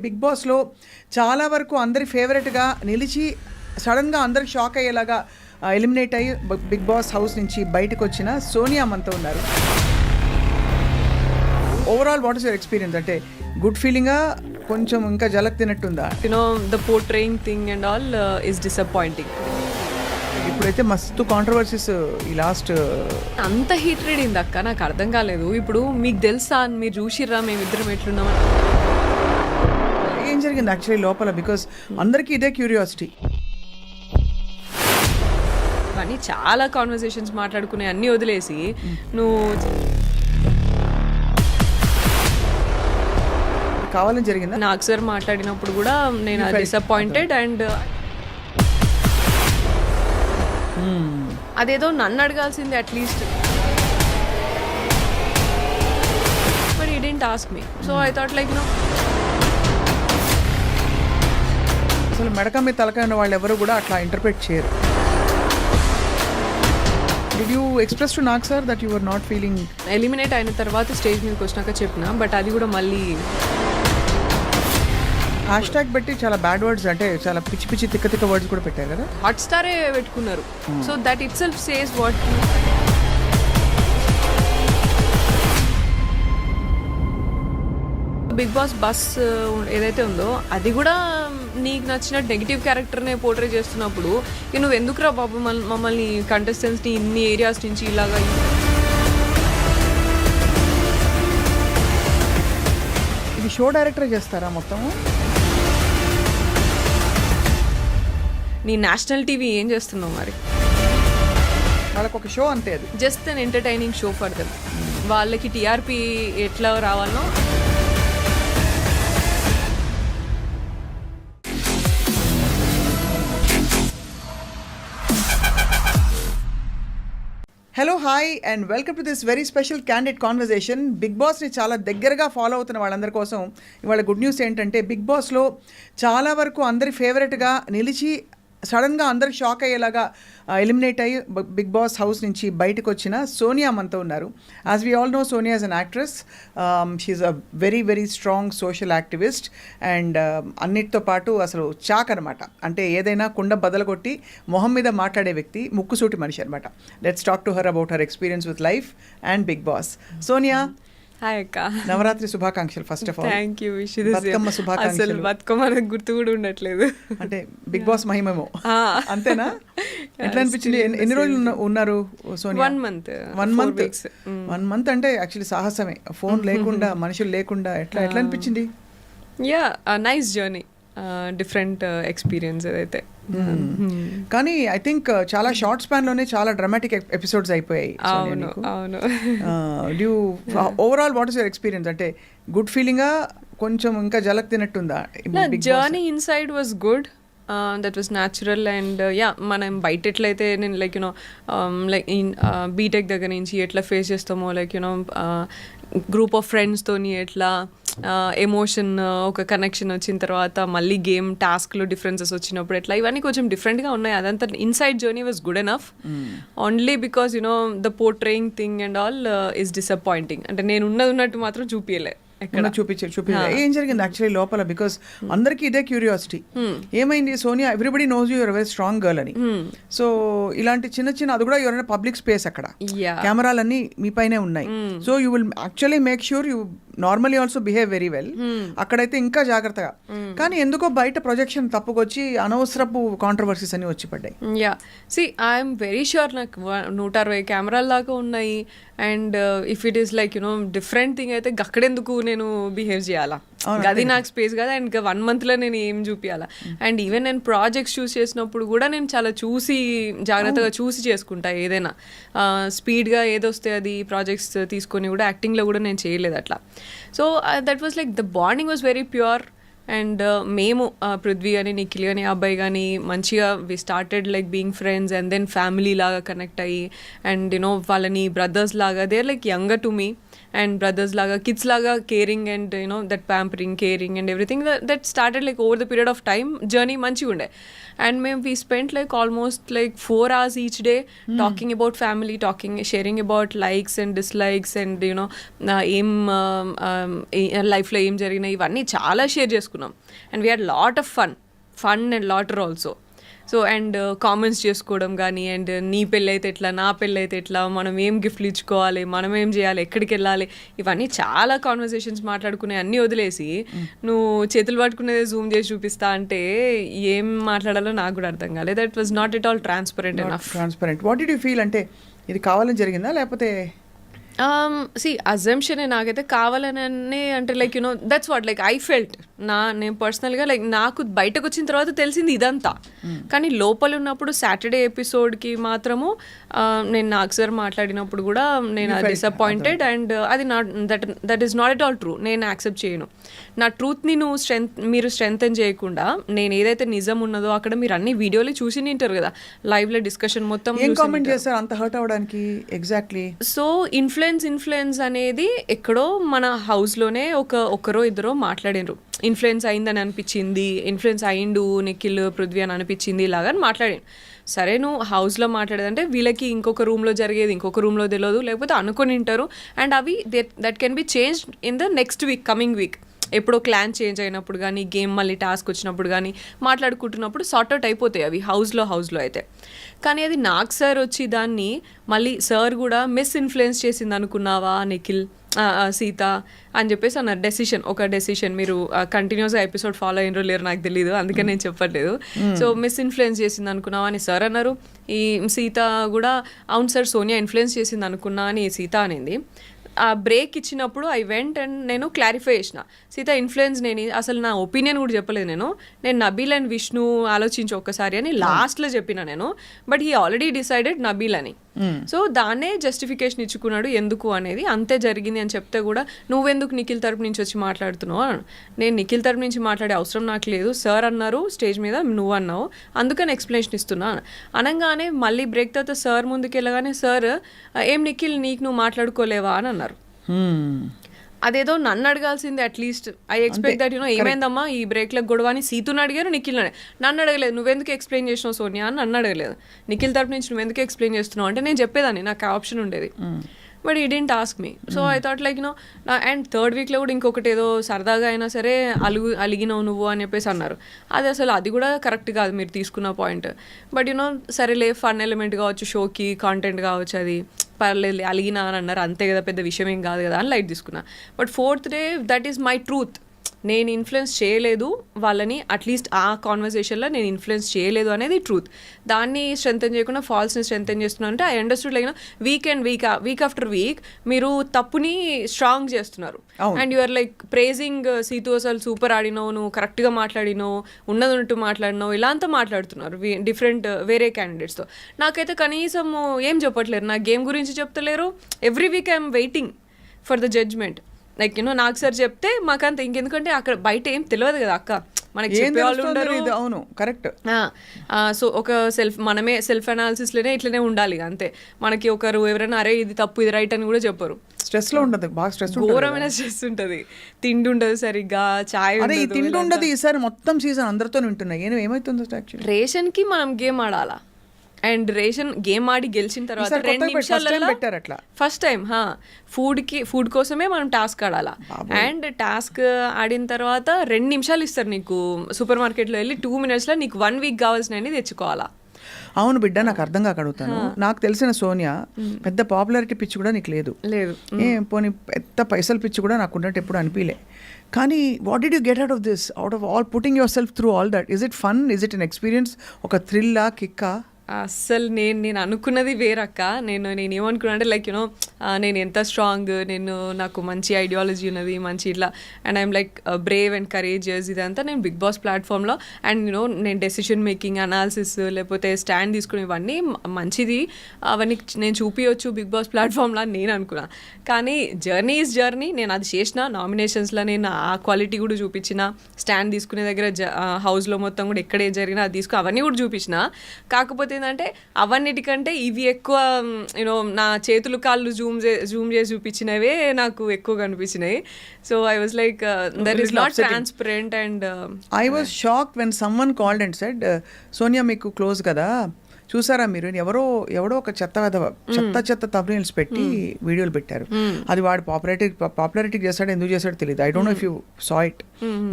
Big బాస్లో చాలా వరకు అందరి ఫేవరెట్గా నిలిచి సడన్గా అందరికి షాక్ అయ్యేలాగా ఎలిమినేట్ అయ్యి బిగ్ బాస్ హౌస్ నుంచి బయటకు వచ్చిన సోనియా మనతో ఉన్నారు. Overall what is your experience? అంటే గుడ్ ఫీలింగా, కొంచెం ఇంకా జలక్ తినట్టుందా? The portraying thing and all is disappointing. ఇప్పుడైతే మస్తు కాంట్రవర్సీస్ ఈ లాస్ట్ అంత హీట్ రీడింగ్ అక్క నాకు అర్థం కాలేదు. ఇప్పుడు మీకు తెలుసా, మీరు చూసిర్రా మేమిద్దరం ఎట్లున్నామని? ఏం జరిగింది యాక్చువల్లీ లోపల? బికాస్ అందరికీ ఇదే క్యూరియాసిటీ. కానీ చాలా కాన్వర్సేషన్స్ మాట్లాడుకునే అన్నీ వదిలేసి నువ్వు కావాలని జరిగిందా? నాకు సార్ మాట్లాడినప్పుడు కూడా నేను డిసప్పాయింటెడ్ అండ్ అదేదో నన్ను అడగాల్సింది at least, but he didn't ask me. So I thought like అసలు మెడక మీద తలకాయ ఉన్న వాళ్ళు ఎవరు కూడా అట్లా ఇంటర్ప్రిట్ చేయరు. Did you express to Nag sir that you are not feeling? Eliminate అయిన తర్వాత స్టేజ్ మీదకి వచ్చినాక చెప్పిన, బట్ అది కూడా మళ్ళీ హ్యాష్ ట్యాగ్ పెట్టి చాలా బ్యాడ్ వర్డ్స్, అంటే చాలా పిచ్చి పిచ్చి తిక్క తిక్క వర్డ్స్ కూడా పెట్టారు కదా. హాట్ స్టారే పెట్టుకున్నారు. So that itself says what. Bigg Boss bus ఏదైతే ఉందో అది కూడా నీకు నచ్చిన నెగిటివ్ క్యారెక్టర్నే పోర్ట్రే చేస్తున్నప్పుడు నువ్వు ఎందుకురా బాబు మమ్మల్ని కంటెస్టెంట్స్ని ఇన్ని ఏరియాస్ నుంచి ఇలాగా? ఇది షో డైరెక్టర్ చేస్తారా మొత్తం? నీ నేషనల్ టీవీ ఏం చేస్తున్నావు మరి? వాళ్ళకి ఒక షో అంతే, అది just an entertaining show for them. వాళ్ళకి టీఆర్పీ ఎట్లా రావాలనో. Hello, hi and welcome to this very special candid conversation. Bigg బాస్ని చాలా దగ్గరగా ఫాలో అవుతున్న వాళ్ళందరి కోసం ఇవాళ గుడ్ న్యూస్ ఏంటంటే, బిగ్ బాస్లో చాలా వరకు అందరి ఫేవరెట్గా నిలిచి సడన్గా అందరికి షాక్ అయ్యేలాగా ఎలిమినేట్ అయ్యి బిగ్ బాస్ హౌస్ నుంచి బయటకు వచ్చిన సోనియా మనతో ఉన్నారు. As we all know, Sonia is an actress. She's a very very strong social activist and అన్నిటితో పాటు అసలు చాక్ అనమాట. అంటే ఏదైనా కుండ బదలగొట్టి మొహం మీద మాట్లాడే వ్యక్తి, ముక్కుసూటి మనిషి అనమాట. Let's talk to her about her experience with life and Bigg Boss. Sonia, hi అక్క. నవరాత్రి శుభాకాంక్షలు. First of all thank you. Bathukamma శుభాకాంక్షలు. బతుకమ్మ నాకు గుర్తు కూడా ఉండట్లేదు. అంటే బిగ్ బాస్ మహిమేమో, అంతేనా? ఎట్లా అనిపించింది? ఎన్ని రోజులు ఉన్నారు సోనియా? 1 month. 1 month అంటే యాక్చువల్లీ సాహసమే. ఫోన్ లేకుండా, మనుషులు లేకుండా ఎట్లా అనిపించింది? Yeah, nice journey, different experience ఏదైతే. కానీ ఐ థింక్ చాలా షార్ట్ స్పాన్ లోనే చాలా డ్రామాటిక్ ఎపిసోడ్స్ అయిపోయాయి. అవును. Overall what is your experience? అంటే గుడ్ ఫీలింగా, కొంచెం ఇంకా జలక్ తినట్టుందా? Journey inside was good. That was natural and yeah, మనం బయట ఎట్లయితే నేను లైక్ యూనో లైక్ బీటెక్ దగ్గర నుంచి ఎట్లా ఫేస్ చేస్తామో, లైక్ యూనో గ్రూప్ ఆఫ్ ఫ్రెండ్స్తోని ఎట్లా ఎమోషన్, ఒక కనెక్షన్ వచ్చిన తర్వాత మళ్ళీ గేమ్ టాస్క్లో డిఫరెన్సెస్ వచ్చినప్పుడు ఎట్లా, ఇవన్నీ కొంచెం డిఫరెంట్గా ఉన్నాయి. అదంతా inside journey was good enough. Only because you know the portraying thing and all is disappointing. అంటే నేను ఉన్నట్టు మాత్రం చూపించలే. ఏం జరిగింది యాక్చువల్లీ లోపల? బికాస్ అందరికీ ఇదే క్యూరియాసిటీ. ఏమైంది Sonia? Everybody knows you are very strong girl అని. సో ఇలాంటి చిన్న అది కూడా ఎవరైనా పబ్లిక్ స్పేస్, అక్కడ కెమెరాలన్నీ మీ పైనే ఉన్నాయి. So you will actually make sure you normally also behave very well. అక్కడైతే ఇంకా జాగ్రత్తగా. కానీ ఎందుకో బయట ప్రొజెక్షన్ తప్పుకొచ్చి అనవసరపు కాంట్రవర్సీస్ అని వచ్చి పడ్డాయి. Yeah, see I'm very sure నాకు 160 కెమెరాల దాకా ఉన్నాయి. And if it is like you know different thing అయితే అక్కడెందుకు నేను బిహేవ్ చేయాలా? అది నాకు స్పేస్ కదా. అండ్ 1 monthలో నేను ఏం చూపించాలా? అండ్ ఈవెన్ నేను ప్రాజెక్ట్స్ చూస్ చేసినప్పుడు కూడా నేను చాలా చూసి, జాగ్రత్తగా చూసి చేసుకుంటా. ఏదైనా స్పీడ్గా ఏదొస్తే అది ప్రాజెక్ట్స్ తీసుకొని కూడా యాక్టింగ్లో కూడా నేను చేయలేదు అట్లా. So that was like the bonding was very pure. And మేము పృథ్వీ అని, నిఖిల్ అని, అబ్బాయి కానీ మంచిగా we started like being friends and then family లాగా కనెక్ట్ అయ్యి, అండ్ యునో వాళ్ళని బ్రదర్స్ లాగా, they are like younger to me and brothers లాగా కిడ్స్ లాగా caring and you know that pampering caring and everything that started like over the period of time journey మంచిగా ఉండే. And మేము we spent like almost like 4 hours each day talking about family, sharing about likes and dislikes and you know ఏం లైఫ్లో ఏం జరిగినాయి ఇవన్నీ చాలా share చేసుకున్నాం. And we had lot of fun and laughter also. So and comments చేసుకోవడం కానీ, and నీ పెళ్ళి అయితే ఎట్లా, నా పెళ్ళి అయితే ఎట్లా, మనం ఏం గిఫ్ట్లు ఇచ్చుకోవాలి, మనం ఏం చేయాలి, ఎక్కడికి వెళ్ళాలి, ఇవన్నీ చాలా కాన్వర్సేషన్స్ మాట్లాడుకునే అన్నీ వదిలేసి నువ్వు చేతులు పట్టుకునేది జూమ్ చేసి చూపిస్తా అంటే ఏం మాట్లాడాలో నాకు కూడా అర్థం కాలేదు. That was not at all transparent enough. What did you feel? అంటే ఇది కావాలని జరిగిందా లేకపోతే అజంప్షన్ నాకైతే కావాలని అంటే like you know that's what like I felt. నేను పర్సనల్గా లైక్ నాకు బయటకు వచ్చిన తర్వాత తెలిసింది ఇదంతా. కానీ లోపల ఉన్నప్పుడు సాటర్డే ఎపిసోడ్కి మాత్రము నేను నాకు సార్ మాట్లాడినప్పుడు కూడా నేను డిసప్పాయింటెడ్. అండ్ అది that is not at all true. నేను యాక్సెప్ట్ చేయను. నా ట్రూత్ని మీరు స్ట్రెంగ్తెన్ చేయకుండా నేను ఏదైతే నిజం ఉన్నదో అక్కడ మీరు అన్ని వీడియోలు చూసి నింటారు కదా, లైవ్లో డిస్కషన్ మొత్తం కామెంట్ చేస్తారు అంత హర్ట్ అవ్వడానికి. ఎగ్జాక్ట్లీ. సో ఇన్ఫ్లుయెన్స్ అనేది ఎక్కడో మన హౌస్లోనే ఒకరో ఇద్దరో మాట్లాడినరు. ఇన్ఫ్లుయెన్స్ అయిందని అనిపించింది, ఇన్ఫ్లుయెన్స్ అయిండు నిఖిల్ పృథ్వీ అని అనిపించింది ఇలాగా అని మాట్లాడాను. సరే నువ్వు హౌస్లో మాట్లాడేదంటే వీళ్ళకి ఇంకొక రూమ్లో జరిగేది ఇంకొక రూమ్లో తెలియదు, లేకపోతే అనుకొని ఉంటారు. అండ్ అవి that can be change in the next week, coming week. ఎప్పుడో క్లాన్ చేంజ్ అయినప్పుడు కానీ, గేమ్ మళ్ళీ టాస్క్ వచ్చినప్పుడు కానీ మాట్లాడుకుంటున్నప్పుడు సార్ట్అవుట్ అయిపోతాయి అవి హౌస్లో అయితే. కానీ అది నాకు సార్ వచ్చి దాన్ని మళ్ళీ సార్ కూడా మిస్ఇన్ఫ్లుయెన్స్ చేసింది అనుకున్నావా నిఖిల్, సీత అని చెప్పేసి అన్నారు. ఒక డెసిషన్ మీరు కంటిన్యూస్గా ఎపిసోడ్ ఫాలో అయినరో లేరు నాకు తెలియదు, అందుకని నేను చెప్పట్లేదు. సో మిస్ఇన్ఫ్లుయెన్స్ చేసింది అనుకున్నావా అని సార్ అన్నారు. ఈ సీత కూడా అవును సార్ సోనియా ఇన్ఫ్లుయెన్స్ చేసింది అనుకున్నా అని సీత అనింది. ఆ బ్రేక్ ఇచ్చినప్పుడు ఐ వెంట్ అండ్ నేను క్లారిఫై చేసిన, సీత ఇన్ఫ్లుయెన్స్ నేను అసలు నా ఒపీనియన్ కూడా చెప్పలేదు, నేను నబీల్ అండ్ విష్ణు ఆలోచించి ఒక్కసారి అని లాస్ట్లో చెప్పిన నేను. But he already decided Nabeel అని. సో దాన్నే జస్టిఫికేషన్ ఇచ్చుకున్నాడు ఎందుకు అనేది. అంతే జరిగింది అని చెప్తే కూడా నువ్వెందుకు నిఖిల్ తరపు నుంచి వచ్చి మాట్లాడుతున్నావు అని. నేను నిఖిల్ తరపు నుంచి మాట్లాడే అవసరం నాకు లేదు, సార్ అన్నారు స్టేజ్ మీద, నువ్వు అన్నావు, అందుకని ఎక్స్ప్లెనేషన్ ఇస్తున్నా అనగానే మళ్ళీ బ్రేక్ తర్వాత సార్ ముందుకు వెళ్ళగానే సార్ ఏం నిఖిల్ నీకు నువ్వు మాట్లాడుకోలేవా అని అన్నారు. అదేదో నన్ను అడగాల్సిందే at least. I expect that you know ఏమైందమ్మా ఈ బ్రేక్లకు గొడవ అని సీతుని అడిగారు, నిఖిల్ నన్ను అడగలేదు. నువ్వెందుకు ఎక్స్ప్లెయిన్ చేసినావు సోనియా అని నన్ను అడగలేదు. నిఖిల్ తరపు నుంచి నువ్వెందుకు ఎక్స్ప్లెయిన్ చేస్తున్నావు అంటే నేను చెప్పేదాన్ని, నాకు ఆప్షన్ ఉండేది. బట్ ఈ didn't ask me. So I thought like you know. And third వీక్లో కూడా ఇంకొకటి ఏదో సరదాగా అయినా సరే అలిగినావు నువ్వు అని చెప్పేసి అన్నారు. అది కూడా కరెక్ట్ కాదు మీరు తీసుకున్న పాయింట్. బట్ యూనో సరేలే ఫన్ ఎలిమెంట్ కావచ్చు, షోకి కాంటెంట్ కావచ్చు, అది పర్లేదు అలిగినా అని అన్నారు, అంతే కదా పెద్ద విషయం ఏం కాదు కదా అని లైట్ తీసుకున్నా. But fourth day that is my truth. నేను ఇన్ఫ్లుయెన్స్ చేయలేదు వాళ్ళని, అట్లీస్ట్ ఆ కాన్వర్సేషన్లో నేను ఇన్ఫ్లుయెన్స్ చేయలేదు అనేది ట్రూత్. దాన్ని స్ట్రెంథెన్ చేయకుండా ఫాల్స్ని స్ట్రెంథెన్ చేస్తున్నాను అంటే I understood like week after week మీరు తప్పుని స్ట్రాంగ్ చేస్తున్నారు. And you're like praising Situ అసలు సూపర్ ఆడినావు, నువ్వు కరెక్ట్గా మాట్లాడినావు, ఉన్నట్టు మాట్లాడినావు, ఇలా అంతా మాట్లాడుతున్నారు డిఫరెంట్ వేరే క్యాండిడేట్స్తో. నాకైతే కనీసం ఏం చెప్పట్లేరు, నా గేమ్ గురించి చెప్తలేరు. Every week I'm waiting for the judgment. Like you know నాకు సార్ చెప్తే మాకంత ఇంకెందుకంటే అక్కడ బయట ఏం తెలియదు కదా అక్క, మనకి చెప్పేవాళ్ళు ఉండరు. అవును కరెక్ట్. సో ఒక మనమే సెల్ఫ్ అనాలిసిస్లోనే ఇట్లనే ఉండాలి అంతే. మనకి ఒకరు ఎవరైనా అరే ఇది తప్పు ఇది రైట్ అని కూడా చెప్పరు. స్ట్రెస్లో ఉంటుంది, బాగా స్ట్రెస్, ఘోరమైన స్ట్రెస్ ఉంటుంది. తిండి ఉండదు సరిగ్గా, చాయ్ తిండి ఉండదు. ఈసారి మొత్తం సీజన్ అందరితో వింటున్నాయి. ఏమైతుందో రేషన్కి మనం గేమ్ ఆడాలా. అండ్ రేషన్ గేమ్ ఆడి గెలిచిన తర్వాత 2 నిమిషాలలో ఫస్ట్ టైం ఫుడ్ కోసమే మనం టాస్క్ ఆడాలా. అండ్ టాస్క్ ఆడిన తర్వాత 2 నిమిషాలు ఇస్తారు నీకు. సూపర్ మార్కెట్లో వెళ్ళి 2 minutesలో నీకు 1 week కావాల్సినవి తెచ్చుకోవాలా. అవును బిడ్డ, నాకు అర్థం కాక అడుగుతాను. నాకు తెలిసిన సోనియా పెద్ద పాపులారిటీ పిచ్చి కూడా నీకు లేదు. పోనీ పెద్ద పైసలు పిచ్చి కూడా నాకు ఉన్నట్టు ఎప్పుడు అనిపించలే. కానీ what did you get out of this, out of all putting your self through all that? Is it fun? Is it an experience? ఒక థ్రిల్లా, కిక్కా? అస్సలు నేను అనుకున్నది వేరక్క. నేను ఏమనుకున్నా అంటే లైక్ యూనో నేను ఎంత స్ట్రాంగ్, నాకు మంచి ఐడియాలజీ ఉన్నది, మంచి ఇట్లా, and I'm like Brave and courageous, ఇదంతా నేను బిగ్ బాస్ ప్లాట్ఫామ్లో. అండ్ నేను డెసిషన్ మేకింగ్, అనాలిసిస్, లేకపోతే స్టాండ్ తీసుకుని ఇవన్నీ మంచిది, అవన్నీ నేను చూపించవచ్చు బిగ్ బాస్ ప్లాట్ఫామ్లో అని నేను అనుకున్నా. కానీ జర్నీ ఈజ్ జర్నీ. నేను అది చేసిన నామినేషన్స్లో, నేను ఆ క్వాలిటీ కూడా చూపించిన, స్టాండ్ తీసుకునే దగ్గర హౌస్లో మొత్తం కూడా ఎక్కడే జరిగినా అది అవన్నీ కూడా చూపించిన. కాకపోతే ఏంటంటే అవన్నిటికంటే ఇవి ఎక్కువ యూనో నా చేతులు కాళ్ళు జూమ్ చేసి చూపించినవే నాకు ఎక్కువ కనిపించినాయి. So I was like that is not transparent. And I was shock when someone called and said Sonia మీకు క్లోజ్ కదా, చూసారా మీరు, ఎవడో ఒక చెత్త తమ్నెయిల్స్ పెట్టి వీడియోలు పెట్టారు. అది వాడు పాపులారిటీ చేస్తాడు, ఎందుకు చేస్తాడో తెలియదు. I don't know if you saw it.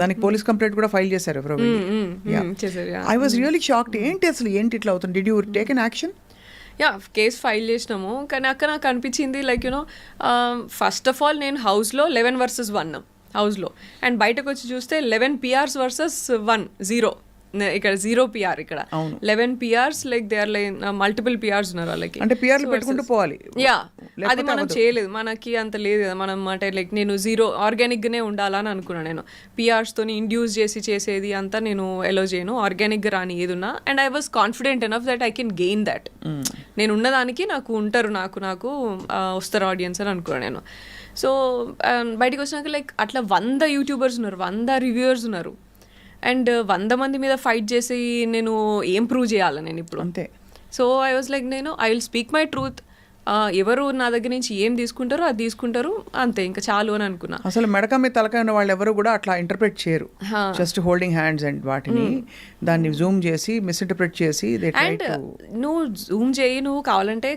దానికి పోలీస్ కంప్లైంట్ కూడా ఫైల్ చేశారు ఎవరో. I was really shocked. ఏంటి ఇట్లా అవుతుంది? Did you take an action? Case file చేసినాము. కానీ అక్కడ నాకు అనిపించింది like you know first of all నేను హౌస్లో 11 versus 1 హౌస్లో, అండ్ బయటకు వచ్చి చూస్తే 11 PRs versus 1 0. ఇక్కడ 0 PR, ఇక్కడ 11 PRs, like they are like multiple PRs ఉన్నారు వాళ్ళకి. అంటే PRలు పెట్టుకుంటూ పోవాలి. అది మనం చేయలేదు, మనకి అంత లేదు కదా. మనం అంటే లైక్ నేను 0 ఆర్గానిక్గానే ఉండాలని అనుకున్నాను. నేను PRస్తోని ఇండ్యూస్ చేసేది అంతా నేను ఎలో చేయను, ఆర్గానిక్గా రాని ఏదున్నా. And I was confident enough that I can gain that. నేను ఉన్నదానికి నాకు ఉంటారు, నాకు వస్తారు ఆడియన్స్ అని అనుకున్నాను నేను. సో బయటకు వచ్చినాక లైక్ అట్లా 100 యూట్యూబర్స్ ఉన్నారు, 100 రివ్యూవర్స్ ఉన్నారు. అండ్ 100 మంది మీద ఫైట్ చేసి నేను ఏం ప్రూవ్ చేయాలి నేను ఇప్పుడు? అంతే. So I was like I will speak my truth. ఎవరు నా దగ్గర నుంచి ఏం తీసుకుంటారో అది తీసుకుంటారు, అంతే, ఇంకా చాలు అని అనుకున్నా. అసలు మెడక మీద తలకాయ ఉన్న వాళ్ళు ఎవరు కూడా అట్లా ఇంటర్ప్రెట్ చేయరు. జస్ట్ హోల్డింగ్ హ్యాండ్స్ అండ్ వాటిని దాన్ని జూమ్ చేసి మిస్ఇంటర్ప్రెట్ చేసి అండ్ నువ్వు జూమ్ చేయి, నువ్వు కావాలంటే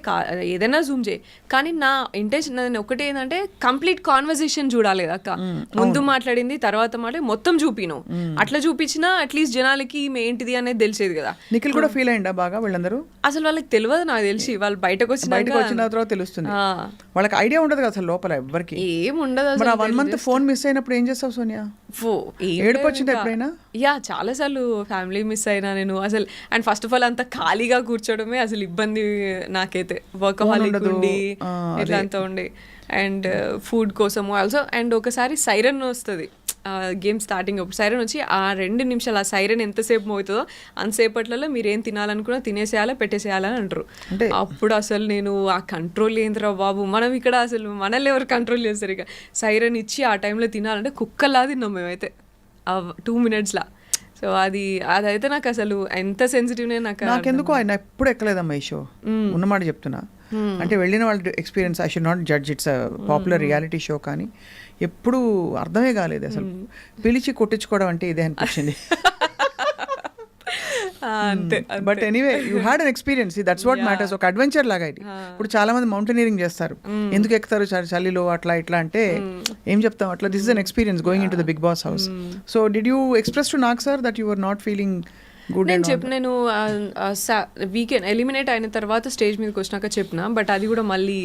ఏదైనా జూమ్ చేయి, కానీ నా ఇంటెన్షన్ ఒకటి ఏంటంటే కంప్లీట్ కాన్వర్జేషన్ చూడాలి కదా అక్క. ముందు మాట్లాడింది తర్వాత మొత్తం చూపిను. అట్లా చూపించినా అట్లీస్ట్ జనాలకి ఏంటిది అనేది తెలిసేది కదా. నిఖిల్ కూడా ఫీల్ అయ్యిందా బాగా? వీళ్ళందరూ అసలు వాళ్ళకి తెలియదు, నాకు తెలిసి వాళ్ళు బయటకు వచ్చిన తర్వాత తెలుస్తుంది. వాళ్ళకి ఐడియా ఉండదు కదా అసలు లోపల ఎవ్వరికి ఏం ఉండదు. 1 month ఫోన్ మిస్ అయినప్పుడు ఏం చేస్తావు సోనియా? ఏడుపు వచ్చింది ఎప్పుడైనా? చాలా సార్లు ఫ్యామిలీ మిస్ అయినా నేను అసలు. అండ్ ఫస్ట్ ఆఫ్ ఆల్ అంత ఖాళీగా కూర్చోవడమే అసలు ఇబ్బంది నాకైతే. వర్కహాలిక్ ఉండి ఇట్లా అంతా ఉండి అండ్ ఫుడ్ కోసము ఆల్సో. అండ్ ఒకసారి సైరన్ వస్తుంది గేమ్ స్టార్టింగ్ అప్పుడు. సైరన్ వచ్చి ఆ 2 నిమిషాలు ఆ సైరన్ ఎంతసేపు మోగుతుందో అంతసేపట్లలో మీరు ఏం తినాలనుకున్నా తినేసేయాలా పెట్టేసేయాలని అంటారు. అప్పుడు అసలు నేను ఆ కంట్రోల్ ఏందిరా బాబు, మనం ఇక్కడ అసలు మనల్ని ఎవరు కంట్రోల్ చేస్తారు? ఇక సైరన్ ఇచ్చి ఆ టైంలో తినాలంటే కుక్కలా తిన్నాం మేమైతే ఆ 2 minutesలా. సో అదైతే నాకు అసలు ఎంత సెన్సిటివ్ నాకెందుకో ఆయన ఎప్పుడు ఎక్కలేదమ్మా ఈ షో, ఉన్నమాట చెప్తున్నా. అంటే వెళ్ళిన వాళ్ళ experience, I should not judge, it's popular reality show, కానీ ఎప్పుడు అర్థమే కాలేదు అసలు. పిలిచి కొట్టించుకోవడం అంటే ఇదే అనిపించింది. But anyway you had an experience, that's what matters. ఒక అడ్వెంచర్ లాగా ఇది. ఇప్పుడు చాలా మంది మౌంటైనీరింగ్ చేస్తారు, ఎందుకు ఎక్కుతారు చలిలో అట్లా ఇట్లా అంటే ఏం చెప్తాం అట్లా. This is an experience going into the Bigg Boss house. So did you express to Nag sir that you are not feeling good? నేను వీకెండ్ ఎలిమినేట్ అయిన తర్వాత స్టేజ్ మీదకి వచ్చినాక చెప్పిన, బట్ అది కూడా మళ్ళీ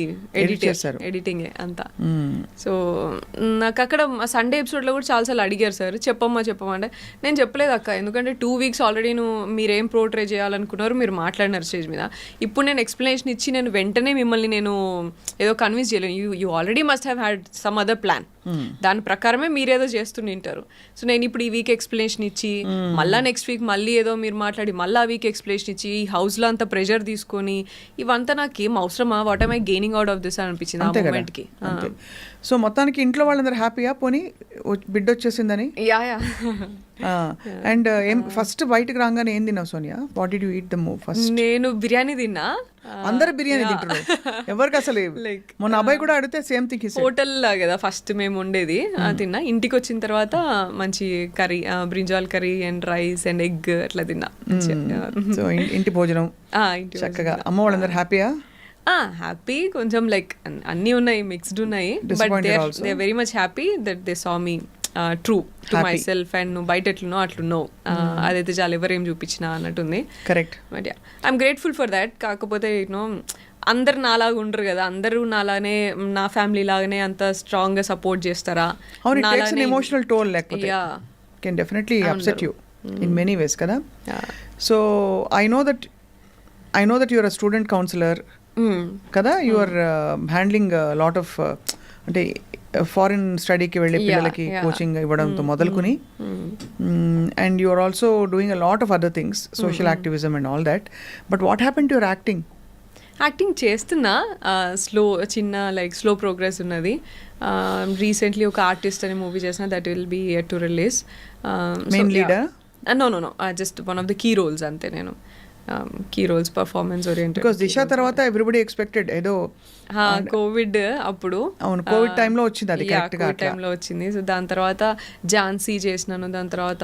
ఎడిటింగే అంతా. సో నాకు అక్కడ సండే ఎపిసోడ్లో కూడా చాలాసార్లు అడిగారు సార్ చెప్పమ్మా అంటే నేను చెప్పలేదు అక్క, ఎందుకంటే 2 weeks ఆల్రెడీ మీరేం పోర్ట్రే చేయాలనుకున్నారు మీరు మాట్లాడినారు స్టేజ్ మీద. ఇప్పుడు నేను ఎక్స్ప్లెనేషన్ ఇచ్చి నేను వెంటనే మిమ్మల్ని నేను ఏదో కన్విన్స్ చేయలేను. You already must have had some other plan, దాని ప్రకారమే మీరేదో చేస్తుంటారు. సో నేను ఇప్పుడు ఈ వీక్ ఎక్స్ప్లెనేషన్ ఇచ్చి మళ్ళీ నెక్స్ట్ వీక్ మళ్ళీ ఏదో మీరు మాట్లాడి మళ్ళీ ఆ వీక్ ఎక్స్ప్లెనేషన్ ఇచ్చి ఈ హౌస్లో అంత ప్రెషర్ తీసుకొని ఇవంతా నాకు ఏం అవసరమా? What am I gaining out of this అనిపించింది ఆ మూమెంట్కి. సో మొత్తానికి ఇంట్లో వాళ్ళందరూ హ్యాపీయా పోనీ బిడ్డ వచ్చేసిందని? అండ్ ఏం ఫస్ట్ బయటకు రాగానే ఏం తిన్నావు Sonia? What did you eat the first? నేను బిర్యానీ తిన్నా. అందరు బిర్యానీ తింటారు, ఎవరికి అసలు లైక్ మొన్న అబ్బాయి కూడా అడిగితే సేమ్ థింగ్. హోటల్ కదా ఫస్ట్ మేము ఉండేది, తిన్నా. ఇంటికి వచ్చిన తర్వాత మంచి curry, brinjal curry and rice and egg అట్లా తిన్నా. సో ఇంటి భోజనం చక్కగా. అమ్మ వాళ్ళందరూ హ్యాపీయా? హ్యాపీ, కొంచెం లైక్ అన్నీ ఉన్నాయి, మిక్స్డ్ ఉన్నాయి, but they very much happy that they saw me true to myself and నువ్వు బయట ఎట్లున్నావు అట్లున్నావు, అదైతే చాలా ఎవరేం చూపించినా అన్నట్టుంది. Correct. But I'm grateful for that. కాకపోతే యూనో అందరు నాలాగా ఉండరు కదా, అందరూ నాలానే నా ఫ్యామిలీ లాగానే అంత స్ట్రాంగ్ గా సపోర్ట్ చేస్తారా? ఎమోషనల్ టోల్ లేకపోతే can definitely upset you in many ways కదా. So I know that your a student counsellor కదా, you are handling lot of అంటే ఫారిన్ స్టడీకి వెళ్ళే పిల్లలకి కోచింగ్ ఇవ్వడంతో మొదలుకుని, and you are also doing a lot of other things, social activism and all that. But what happen to your acting చేస్తున్నా, slow progress ఉన్నది. Recently ఒక artist అనే మూవీ చేసిన, that will be to release. Main leader? No just one of the key roles అంతే. నేను key roles, performance oriented. Because Disha తర్వాత everybody expected ఏదో Covid అప్పుడు, అవును కోవిడ్ టైంలో వచ్చింది అది కరెక్ట్ గా కోవిడ్ టైంలో వచ్చింది. సో దాని తర్వాత ఝాన్సీ చేసినాను, దాని తర్వాత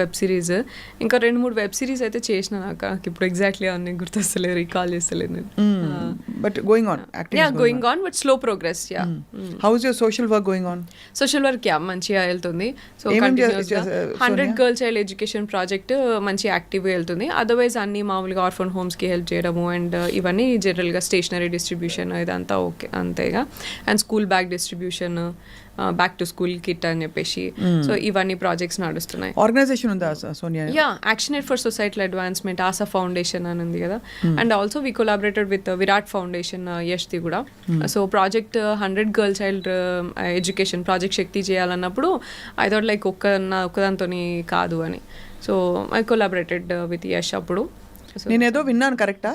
వెబ్ సిరీస్, ఇంకా 2-3 వెబ్ సిరీస్ అయితే చేసిన. నాకు ఇప్పుడు ఎగ్జాక్ట్లీ అన్ని గుర్తొస్తలేదు, రీకాల్ చేస్తలేదు నేను. But going on acting going on but slow progress. How is your social work going on? Social work మంచిగా వెళ్తుంది. సో ఏమేం 100 గర్ల్ చైల్డ్ ఎడ్యుకేషన్ ప్రాజెక్ట్ మంచి యాక్టివ్గా వెళ్తుంది. అదర్వైజ్ అన్ని మామూలుగా ఆర్ఫన్ హోమ్స్కి హెల్ప్ చేయడము అండ్ ఇవన్నీ జనరల్గా స్టేషనరీ డిస్ట్రిబ్యూషన్ ఇదంతా ఓకే అంతేగా. And school bag distribution, back to school kit అని చెప్పేసి, సో ఇవన్నీ ప్రాజెక్ట్స్ నడుస్తున్నాయి. ఆర్గనైజేషన్ ఉందా Sonia? Action for societal advancement, Asha Foundation అని ఉంది కదా. And also we collaborated with Virat Foundation, యష్ది కూడా. So project 100 girl child education project Shakti చేయాలన్నప్పుడు ఐ థాట్ లైక్ ఒక్కదాంతో కాదు అని. So I collaborated with Yash అప్పుడు. నేనేదో విన్నాను కరెక్టా?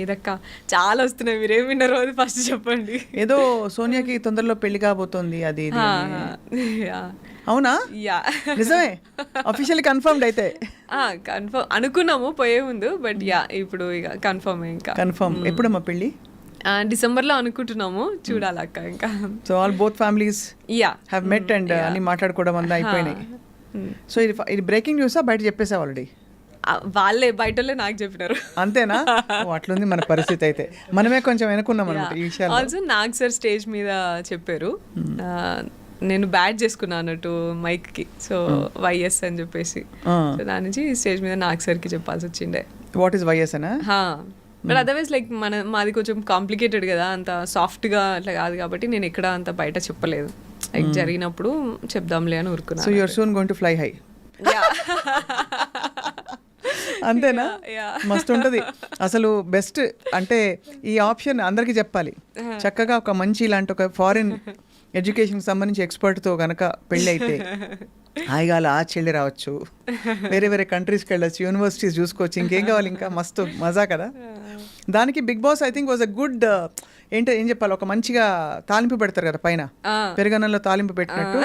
ఏదక్క చాలా వస్తున్నాయి, మీరేం విన్నారో అది ఫస్ట్ చెప్పండి. ఏదో సోనియాకి తొందరలో పెళ్లి కాబోతోంది అది అవునా? నిజమే? అఫీషియల్లీ కన్ఫర్మ్డ్ అయితే? కన్ఫర్మ్ అనుకున్నాము పోయే ముందు, బట్ ఇప్పుడు ఇక కన్ఫర్మ్. ఇంకా కన్ఫర్మ్. ఎప్పుడమ్మా పెళ్ళి? డిసెంబర్లో అనుకుంటున్నాము, చూడాలక్క ఇంకా. So all both families have met and అన్ని మాట్లాడుకోవడం అంతా అయిపోయినాయి. సో ఇది బ్రేకింగ్ న్యూసా బయట చెప్పేసా ఆల్రెడీ? వాళ్ళే బయటలే నాకు చెప్పినారు. అంతేనా? అట్లుంది మన పరిస్థితి అయితే. మనమే కొంచెం వెనుకున్నాం అనమాట ఈ విషయాలు. ఆల్సో నాగ్ సార్ స్టేజ్ మీద చెప్పారు, నేను బ్యాట్ చేసుకున్నాను అన్నట్టు మైక్కి, సో వైఎస్ అని చెప్పేసి. సో దాని నుంచి స్టేజ్ మీద నాగ్ సార్కి చెప్పాల్సి వచ్చిండే. వాట్ ఈస్ వైఎస్ అనా? బట్ అదర్వైజ్ లైక్ మాది కొంచెం కాంప్లికేటెడ్ కదా, అంత సాఫ్ట్గా అట్లా కాదు కాబట్టి నేను ఎక్కడ అంత బయట చెప్పలేదు. లైక్ జరిగినప్పుడు చెప్దాంలే అని ఊరుకున్నాను. So you're soon going to fly high. అంతేనా? మస్తు ఉంటుంది అసలు. బెస్ట్ అంటే ఈ ఆప్షన్ అందరికీ చెప్పాలి. చక్కగా ఒక మంచి ఇలాంటి ఒక ఫారిన్ ఎడ్యుకేషన్కి సంబంధించి ఎక్స్పర్ట్తో కనుక పెళ్ళి అయితే హాయిగా అలా చెల్లి రావచ్చు, వేరే వేరే కంట్రీస్కి వెళ్ళచ్చు, యూనివర్సిటీస్ చూసుకోవచ్చు, ఇంకేం కావాలి ఇంకా. మస్తు మజా కదా. దానికి Bigg Boss I think was a good ఏం చెప్పాలి, ఒక మంచిగా తాలింపు పెడతారు కదా పైన, పెరుగన్నంలో తాలింపు పెట్టినట్టు.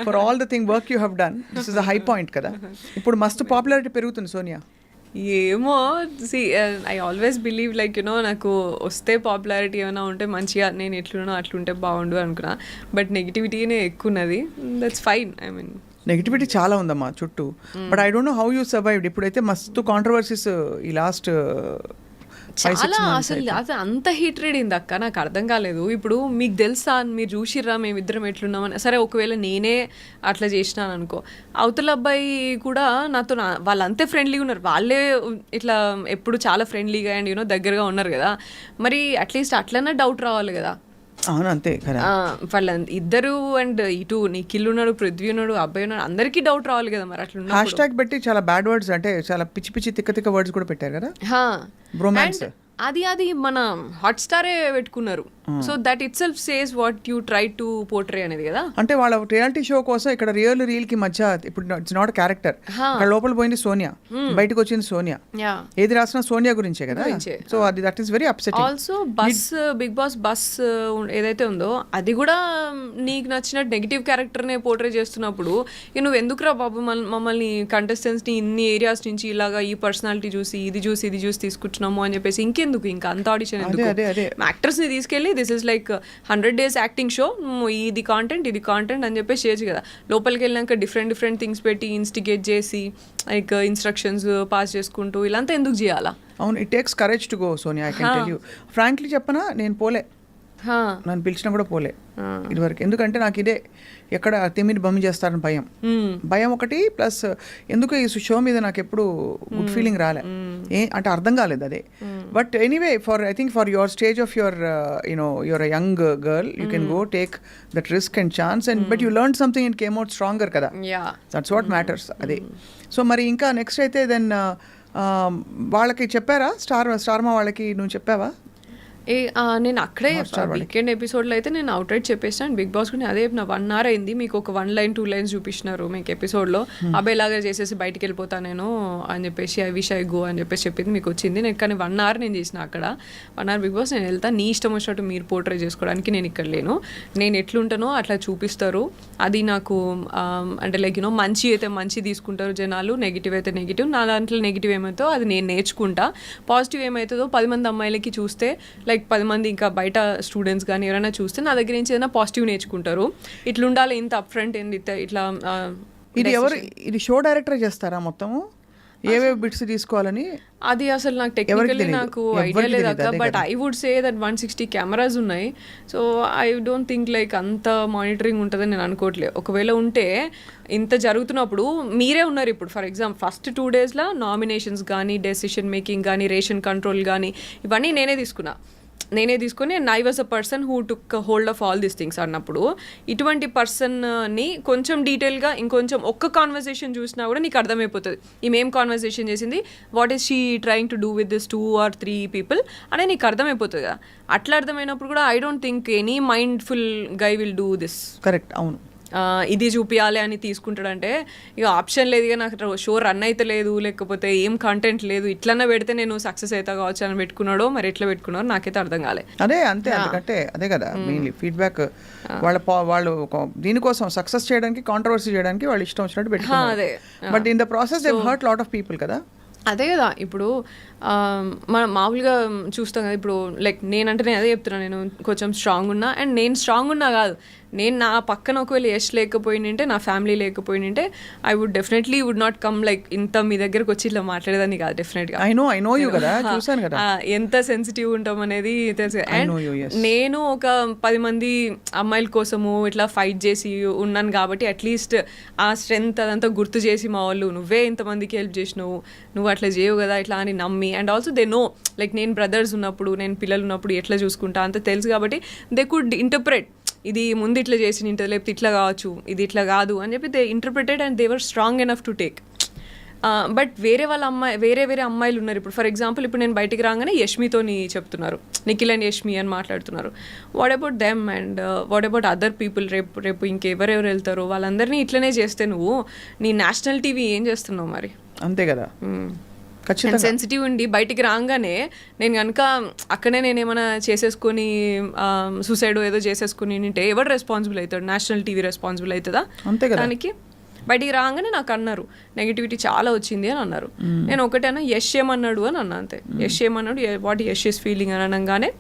For all the thing work you have done, this is a high point కదా. ఇప్పుడు మస్తు పాపులారిటీ పెరుగుతుంది సోనియా. ఏమో I always believe like you know నాకు వస్తే పాపులారిటీ ఏమైనా ఉంటే మంచిగా నేను ఎట్లున్నా అట్లుంటే బాగుండు అనుకున్నా. బట్ నెగిటివిటీనే ఎక్కువ ఉన్నది. That's fine. I mean negativity చాలా ఉందమ్మా చుట్టూ. But I don't know how you survived. ఇప్పుడైతే మస్తు కాంట్రవర్సీస్ ఈ లాస్ట్ చాలా అసలు అంత హీట్రేడ్ అయింది అక్క, నాకు అర్థం కాలేదు. ఇప్పుడు మీకు తెలుసా, మీరు చూసిర్రా మేమిద్దరం ఎట్లున్నామని. సరే ఒకవేళ నేనే అట్లా చేసినాను అనుకో, అవతల అబ్బాయి కూడా నాతో వాళ్ళు అంతే ఫ్రెండ్లీగా ఉన్నారు, వాళ్ళే ఇట్లా ఎప్పుడు చాలా ఫ్రెండ్లీగా అండ్ యూనో దగ్గరగా ఉన్నారు కదా. మరి అట్లీస్ట్ అట్లనే డౌట్ రావాలి కదా. అవును అంతే కదా. వాళ్ళ ఇద్దరు అండ్ ఇటు నిఖిల్ ఉన్నాడు, పృథ్వీ ఉన్నాడు, అబ్బాయి ఉన్నాడు, అందరికీ డౌట్ రావాలి కదా. మరి అట్లా హ్యాష్ ట్యాగ్ పెట్టి చాలా బ్యాడ్ వర్డ్స్ అంటే చాలా పిచ్చి పిచ్చి తిక్క తిక్క వర్డ్స్ కూడా పెట్టారు కదా. బ్రోమాన్స్ అది మన హాట్ స్టారే పెట్టుకున్నారు. So that itself says what you try to portray అనేది కదా. అంటే వాళ్ళ రియాలిటీ షో కోసం ఇక్కడ రియల్ కి మధ్య ఇప్పుడు ఇట్స్ నాట్ క్యారెక్టర్. అక్కడ లోపల పోయింది సోనియా, బయటకు వచ్చింది సోనియా. ఏది రాసినా సోనియా గురించే కదా. సో అది that is very upsetting. Also Bigg Boss bus ఏదైతే ఉందో అది కూడా నీకు నచ్చిన నెగిటివ్ క్యారెక్టర్ నే పోర్ట్రే చేస్తున్నప్పుడు నువ్వు ఎందుకురా బాబు మమ్మల్ని కంటెస్టెంట్స్ ని ఇన్ని ఏరియాస్ నుంచి ఇలాగా ఈ పర్సనాలిటీ చూసి ఇది చూసి తీసుకుంటున్నాము అని చెప్పేసి ఇంకెందుకు ఇంకా అంత ఆడిషన్ ఎందుకు? యాక్టర్స్ ని తీసుకెళ్ళి this is like 100 days acting show, ఇది కాంటెంట్ అని చెప్పేసి చేయొచ్చు కదా. లోపలికి వెళ్ళినాక డిఫరెంట్ థింగ్స్ పెట్టి ఇన్స్టిగేట్ చేసి లైక్ ఇన్స్ట్రక్షన్స్ పాస్ చేసుకుంటూ ఇలాంతా ఎందుకు చేయాలా? అవును, it takes courage to go Sonia. I can tell you frankly చెప్పనా, నేను పోలే, నన్ను పిలిచినా కూడా పోలే ఇదివరకు. ఎందుకంటే నాకు ఇదే ఎక్కడ తిమ్మిని బొమ్మి చేస్తారని భయం ఒకటి, ప్లస్ ఎందుకు ఈ షో మీద నాకు ఎప్పుడు గుడ్ ఫీలింగ్ రాలే. అంటే అర్థం కాలేదు అదే. But anyway I think for your stage of your your a young girl, you can go take that risk and chance and but you learn something and came out stronger కదా. That's what matters. అదే. సో మరి ఇంకా next అయితే then వాళ్ళకి చెప్పారా స్టార్మా వాళ్ళకి? నువ్వు చెప్పావా? నేను అక్కడే వీకెండ్ ఎపిసోడ్లో అయితే నేను అవుట్ రైట్ చెప్పేసాను బిగ్ బాస్ కూడా అదే నా 1 hour అయింది, మీకు ఒక 1 line 2 lines చూపిస్తున్నారు మీకు ఎపిసోడ్లో, అబ్బాయిలాగా చేసేసి బయటికి వెళ్ళిపోతా నేను అని చెప్పేసి ఐ విష్ ఐ గో అని చెప్పేసి చెప్పింది మీకు వచ్చింది. నేను కానీ 1 hour నేను చేసిన అక్కడ 1 hour బిగ్ బాస్ నేను వెళ్తా, నీ ఇష్టం వచ్చినట్టు మీరు పోర్ట్రే చేసుకోవడానికి నేను ఇక్కడ లేను, నేను ఎట్లుంటానో అట్లా చూపిస్తారు, అది నాకు అంటే లైక్ యూనో మంచి అయితే మంచి తీసుకుంటారు జనాలు, నెగిటివ్ అయితే నెగిటివ్, నా దాంట్లో నెగిటివ్ ఏమవుతుందో అది నేను నేర్చుకుంటా, పాజిటివ్ ఏమవుతుందో 10 మంది అమ్మాయిలకి చూస్తే లైక్ 10 మంది ఇంకా బయట స్టూడెంట్స్ కానీ ఎవరైనా చూస్తే నా దగ్గర నుంచి ఏదైనా పాజిటివ్ నేర్చుకుంటారు, ఇట్లా ఉండాలి ఇంత అప్ ఫ్రంట్ ఏంది ఇట్లా. ఇది షో డైరెక్టర్ చేస్తారా మొత్తము ఏవేవి బిట్స్ తీసుకోవాలని? అది అసలు నాకు టెక్నికల్లీ నాకు ఐడియా లేదు అక్క, but I would say that 160 cameras ఉన్నాయి, so I don't think like అంత మానిటరింగ్ ఉంటుందని నేను అనుకోవట్లేదు. ఒకవేళ ఉంటే ఇంత జరుగుతున్నప్పుడు మీరే ఉన్నారు ఇప్పుడు ఫర్ ఎగ్జాంపుల్ ఫస్ట్ 2 daysలో నామినేషన్స్ కానీ డెసిషన్ మేకింగ్ కానీ రేషన్ కంట్రోల్ కానీ ఇవన్నీ నేనే తీసుకుని I was a person who took hold of all these things అన్నప్పుడు ఇటువంటి పర్సన్ని కొంచెం డీటెయిల్గా ఇంకొంచెం ఒక్క కాన్వర్సేషన్ చూసినా కూడా నీకు అర్థమైపోతుంది ఈమె ఏం కాన్వర్సేషన్ చేసింది, what is she trying to do with this 2 or 3 people అనేది నీకు అర్థమైపోతుంది కదా. అట్లా అర్థమైనప్పుడు కూడా I don't think any mindful guy will do this. Correct, అవును. ఇది చూపించాలి అని తీసుకుంటాడంటే ఇక ఆప్షన్ లేదు, ఇక నాకు షో రన్ అయితే లేదు, లేకపోతే ఏం కంటెంట్ లేదు, ఇట్లన్నా పెడితే నేను సక్సెస్ అవుతా కావచ్చు అని పెట్టుకున్నాడో మరి ఎట్లా పెట్టుకున్నాడో నాకైతే అర్థం కాలే. అదే అంతే, ఎందుకంటే అదే కదా మెయిన్లీ ఫీడ్బ్యాక్ వాళ్ళు దీనికోసం సక్సెస్ చేయడానికి కాంట్రవర్సీ చేయడానికి వాళ్ళు ఇష్టం వచ్చినట్టు పెట్టుకున్నారు. But in the process they hurt lot of people కదా. అదే కదా ఇప్పుడు మనం మామూలుగా చూస్తాం కదా, ఇప్పుడు లైక్ నేనంటే నేను అదే చెప్తున్నాను, నేను కొంచెం స్ట్రాంగ్ ఉన్నా అండ్ నేను స్ట్రాంగ్ ఉన్నా కాదు, నేను నా పక్కన ఒకవేళ యష్ లేకపోయింటే నా ఫ్యామిలీ లేకపోయింటే I would definitely would not come like ఇంత మీ దగ్గరకు వచ్చి ఇట్లా మాట్లాడేదాన్ని కాదు డెఫినెట్గా. ఐ నో యూ కదా, చూసాను కదా ఎంత సెన్సిటివ్ ఉంటాం అనేది తెలుసు. అండ్ నేను ఒక 10 మంది అమ్మాయిల కోసము ఇట్లా ఫైట్ చేసి ఉన్నాను కాబట్టి అట్లీస్ట్ ఆ స్ట్రెంగ్త్ అదంతా గుర్తు చేసి మా వాళ్ళు నువ్వే ఇంతమందికి హెల్ప్ చేసినావు, నువ్వు అట్లా చేయవు కదా ఇట్లా అని నమ్మి, and also they know like నేను బ్రదర్స్ ఉన్నప్పుడు నేను పిల్లలు ఉన్నప్పుడు ఎట్లా చూసుకుంటా అంత తెలుసు కాబట్టి దే కుడ్ ఇంటర్ప్రెట్ ఇది ముందు ఇట్లా చేసి ఉంటుంది లేకపోతే ఇట్లా కావచ్చు ఇది ఇట్లా కాదు అని చెప్పి they interpreted and they were strong enough to take. But వేరే అమ్మాయిలు ఉన్నారు ఇప్పుడు ఫర్ ఎగ్జాంపుల్ ఇప్పుడు నేను బయటికి రాగానే యష్మితోని చెప్తున్నారు, నిఖిల్ అండ్ యష్మి అని మాట్లాడుతున్నారు, what about them and what about other people, రేపు ఇంకెవరెవరు వెళ్తారో వాళ్ళందరినీ ఇట్లనే చేస్తే నువ్వు నీ నేషనల్ టీవీ ఏం చేస్తున్నావు మరి? అంతే కదా. సెన్సిటివ్ ఉండి బయటికి రాగానే నేను కనుక అక్కడే నేను ఏమైనా చేసేసుకొని సూసైడ్ ఏదో చేసేసుకుని ఉంటే ఎవరు రెస్పాన్సిబుల్ అవుతాడు? నేషనల్ టీవీ రెస్పాన్సిబుల్ అవుతుందా దానికి? బయటికి రాగానే నాకు అన్నారు నెగిటివిటీ చాలా వచ్చింది అని అన్నారు. నేను ఒకటేనా యష్ ఏమన్నాడు అని అన్నా, అంతే. యష్ ఏమన్నాడు, వాట్ యష్ ఇస్ ఫీలింగ్ అని అనగానే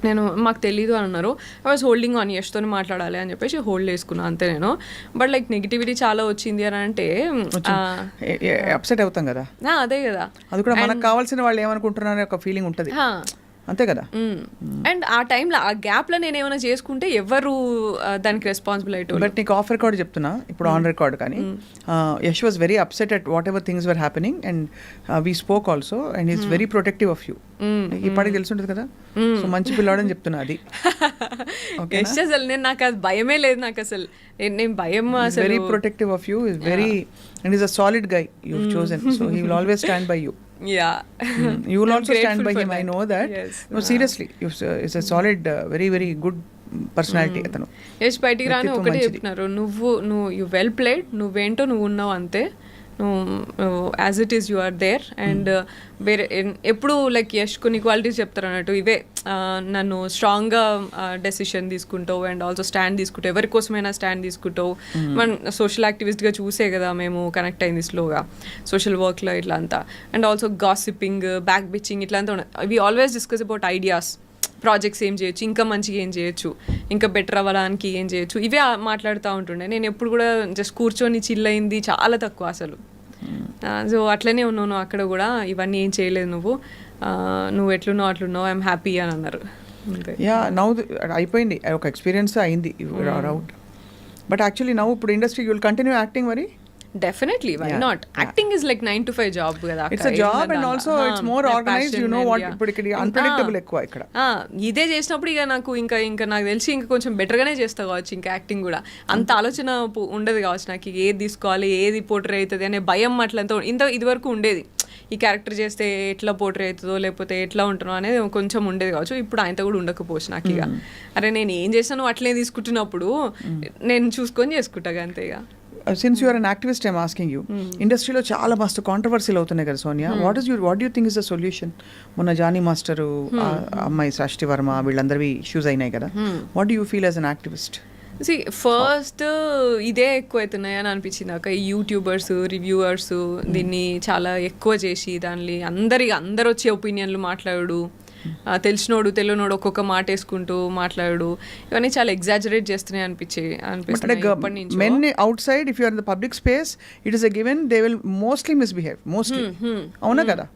నేను మాకు తెలీదు అని అన్నారు. ఐ వాజ్ హోల్డింగ్ ఆన్ యష్తో మాట్లాడాలి అని చెప్పేసి హోల్డ్ చేసుకున్నాను అంతే నేను. బట్ లైక్ నెగిటివిటీ చాలా వచ్చింది అని అంటే అప్సెట్ అవుతాం కదా. అదే కదా, అది కూడా మనకు కావాల్సిన వాళ్ళు ఏమనుకుంటున్నారనే ఒక ఫీలింగ్ ఉంటుంది అంతే కదా. అండ్ ఆ టైంలో ఆ గ్యాప్లో నేను ఏమైనా చేసుకుంటే ఎవరు దానికి రెస్పాన్సిబుల్ అయ్యేటోళ్ళు. బట్ నీకు ఆఫ్ రికార్డ్ చెప్తున్నా ఇప్పుడు ఆన్ రికార్డ్ కానీ Yash was very upset at what ever things were happening and we spoke also and is very protective of you. ఇప్పటికి తెలుసుంటుంది కదా, సో మంచి పిల్లాడని చెప్తున్నా అది. అసలు నేను నాకు అది భయమే లేదు, నాకు అసలు నేను భయం అసలు. Very protective of you, is very and is a solid guy you chosen, so he will always stand by you. You will also stand by him, I know that. No, seriously, it's a solid very very good personality atanu. Yes, బయటికి రాని ఒకటే చెప్తున్నారు, నువ్వు you well played, నువ్వేంటో నువ్వు ఉన్నావు అంతే, నువ్వు as it is you are there. And వేరే ఎప్పుడు లైక్ యష్ కొన్ని క్వాలిటీస్ చెప్తారు అన్నట్టు, ఇవే నన్ను స్ట్రాంగ్గా డెసిషన్ తీసుకుంటావు అండ్ ఆల్సో స్టాండ్ తీసుకుంటావు, ఎవరి కోసమైనా స్టాండ్ తీసుకుంటావు. మన సోషల్ యాక్టివిస్ట్గా చూసే కదా మేము కనెక్ట్ అయింది స్లోగా సోషల్ వర్క్లో ఇట్లా అంతా. And also gossiping, back bitching ఇట్లా అంతా ఉన్నాయి. We always discuss about ideas, projects ఏం చేయొచ్చు, ఇంకా మంచిగా ఏం చేయొచ్చు, ఇంకా బెటర్ అవ్వడానికి ఏం చేయొచ్చు, ఇవే మాట్లాడుతూ ఉంటుండే. నేను ఎప్పుడు కూడా జస్ట్ కూర్చొని చిల్ అయింది చాలా తక్కువ అసలు. సో అట్లనే ఉన్నాను అక్కడ కూడా, ఇవన్నీ ఏం చేయలేదు నువ్వు ఎట్లున్నావు అట్లున్నావు, ఐఎమ్ హ్యాపీ అని అన్నారు. నౌ అయిపోయింది ఒక ఎక్స్పీరియన్స్ అయింది అవుట్. బట్ యాక్చువల్లీ నౌ ఇప్పుడు industry you will continue acting మరి? Definitely, why not? Acting is like 9 to 5 job కదా. It's a job and also it's more organized, you know what, ఇప్పుడు ఇక్కడ unpredictable ఎక్కువ ఇక్కడ. ఇదే చేసినప్పుడు ఇక నాకు ఇంకా నాకు తెలిసి ఇంకా కొంచెం బెటర్గానే చేస్తా కావచ్చు ఇంకా యాక్టింగ్ కూడా. అంత ఆలోచన ఉండదు కావచ్చు నాకు, ఏది తీసుకోవాలి ఏది పోర్ట్రే అవుతుంది అనే భయం అట్లంతా ఇది వరకు ఉండేది. ఈ క్యారెక్టర్ చేస్తే ఎట్లా పోర్ట్రే అవుతుందో లేకపోతే ఎట్లా ఉంటుందో అనేది కొంచెం ఉండేది కావచ్చు. ఇప్పుడు ఆయనతో కూడా ఉండకపోవచ్చు నాకు ఇక. అరే నేను ఏం చేశాను అట్లే తీసుకుంటున్నప్పుడు నేను చూసుకొని చేసుకుంటా అంతే ఇక. Since you're an activist I'm asking you, ఇండస్ట్రీలో చాలా మస్తు కాంట్రవర్సీలు అవుతున్నాయి కదా Sonia, what you think is the solution? మొన్న జానీ మాస్టరు అమ్మాయి సృష్టి వర్మ వీళ్ళందరివి ఇష్యూస్ అయినాయి కదా, what do you feel as an activist? First ఇదే ఎక్కువ అవుతున్నాయి అని అనిపించింది నాకు. ఈ యూట్యూబర్స్ రివ్యూవర్స్ దీన్ని చాలా ఎక్కువ చేసి దాన్ని అందరు వచ్చే ఒపీనియన్లు మాట్లాడు, తెలిసినోడు తెలియనోడు ఒక్కొక్క మాట వేసుకుంటూ మాట్లాడు, ఇవన్నీ చాలా ఎగ్జాజరేట్ చేస్తున్నాయి అనిపించింది. Men outside if you are in the public space it is a given they will mostly misbehave mostly, అవునా కదా?